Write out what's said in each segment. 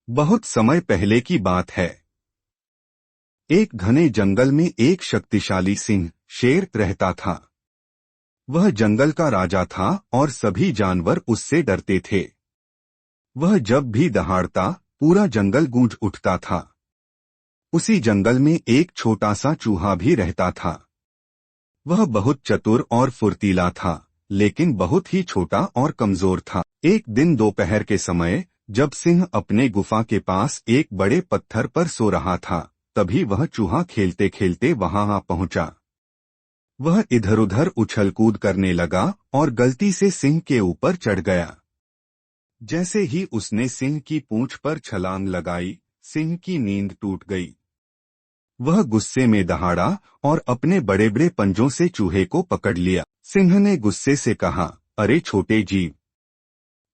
बहुत समय पहले की बात है। एक घने जंगल में एक शक्तिशाली सिंह शेर रहता था। वह जंगल का राजा था और सभी जानवर उससे डरते थे। वह जब भी दहाड़ता पूरा जंगल गूंज उठता था। उसी जंगल में एक छोटा सा चूहा भी रहता था। वह बहुत चतुर और फुर्तीला था, लेकिन बहुत ही छोटा और कमजोर था। एक दिन दोपहर के समय जब सिंह अपने गुफा के पास एक बड़े पत्थर पर सो रहा था, तभी वह चूहा खेलते खेलते वहां आ पहुंचा। वह इधर उधर उछल कूद करने लगा और गलती से सिंह के ऊपर चढ़ गया। जैसे ही उसने सिंह की पूंछ पर छलांग लगाई, सिंह की नींद टूट गई। वह गुस्से में दहाड़ा और अपने बड़े बड़े पंजों से चूहे को पकड़ लिया। सिंह ने गुस्से से कहा, अरे छोटे जीव,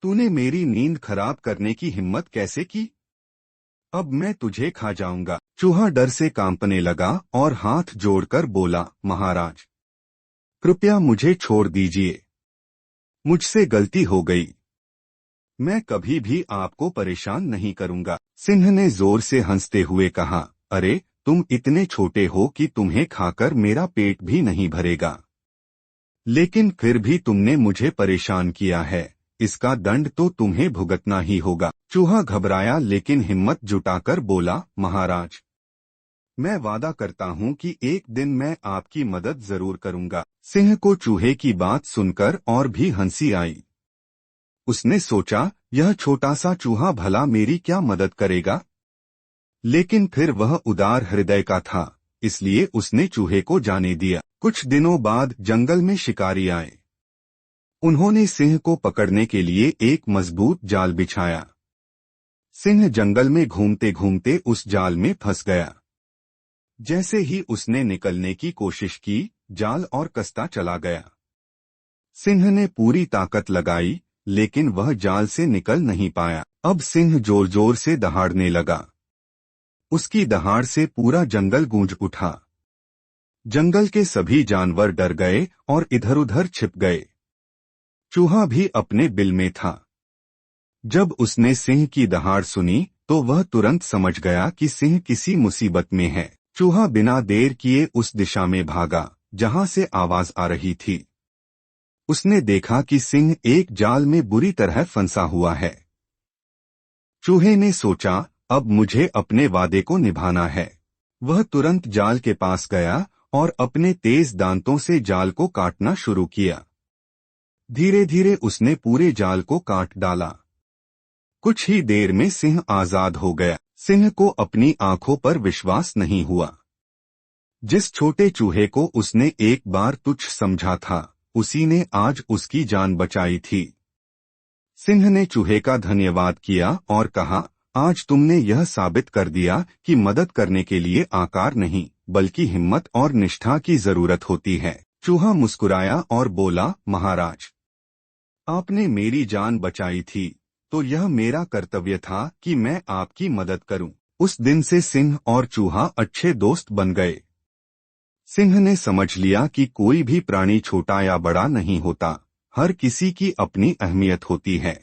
तूने मेरी नींद खराब करने की हिम्मत कैसे की? अब मैं तुझे खा जाऊंगा। चूहा डर से कांपने लगा और हाथ जोड़कर बोला, महाराज, कृपया मुझे छोड़ दीजिए। मुझसे गलती हो गई। मैं कभी भी आपको परेशान नहीं करूंगा। सिंह ने जोर से हंसते हुए कहा, अरे तुम इतने छोटे हो कि तुम्हें खाकर मेरा पेट भी नहीं भरेगा, लेकिन फिर भी तुमने मुझे परेशान किया है, इसका दंड तो तुम्हें भुगतना ही होगा। चूहा घबराया लेकिन हिम्मत जुटाकर बोला, महाराज, मैं वादा करता हूँ कि एक दिन मैं आपकी मदद जरूर करूंगा। सिंह को चूहे की बात सुनकर और भी हंसी आई। उसने सोचा, यह छोटा सा चूहा भला मेरी क्या मदद करेगा? लेकिन फिर वह उदार हृदय का था, इसलिए उसने चूहे को जाने दिया। कुछ दिनों बाद जंगल में शिकारी आए। उन्होंने सिंह को पकड़ने के लिए एक मजबूत जाल बिछाया। सिंह जंगल में घूमते घूमते उस जाल में फंस गया। जैसे ही उसने निकलने की कोशिश की, जाल और कसता चला गया। सिंह ने पूरी ताकत लगाई, लेकिन वह जाल से निकल नहीं पाया। अब सिंह जोर जोर से दहाड़ने लगा। उसकी दहाड़ से पूरा जंगल गूंज उठा। जंगल के सभी जानवर डर गए और इधर उधर छिप गए। चूहा भी अपने बिल में था। जब उसने सिंह की दहाड़ सुनी तो वह तुरंत समझ गया कि सिंह किसी मुसीबत में है। चूहा बिना देर किए उस दिशा में भागा जहां से आवाज आ रही थी। उसने देखा कि सिंह एक जाल में बुरी तरह फंसा हुआ है। चूहे ने सोचा, अब मुझे अपने वादे को निभाना है। वह तुरंत जाल के पास गया और अपने तेज दांतों से जाल को काटना शुरू किया। धीरे धीरे उसने पूरे जाल को काट डाला। कुछ ही देर में सिंह आजाद हो गया। सिंह को अपनी आंखों पर विश्वास नहीं हुआ। जिस छोटे चूहे को उसने एक बार तुच्छ समझा था, उसी ने आज उसकी जान बचाई थी। सिंह ने चूहे का धन्यवाद किया और कहा, आज तुमने यह साबित कर दिया कि मदद करने के लिए आकार नहीं, बल्कि हिम्मत और निष्ठा की जरूरत होती है। चूहा मुस्कुराया और बोला, महाराज, आपने मेरी जान बचाई थी, तो यह मेरा कर्तव्य था कि मैं आपकी मदद करूं। उस दिन से सिंह और चूहा अच्छे दोस्त बन गए। सिंह ने समझ लिया कि कोई भी प्राणी छोटा या बड़ा नहीं होता, हर किसी की अपनी अहमियत होती है।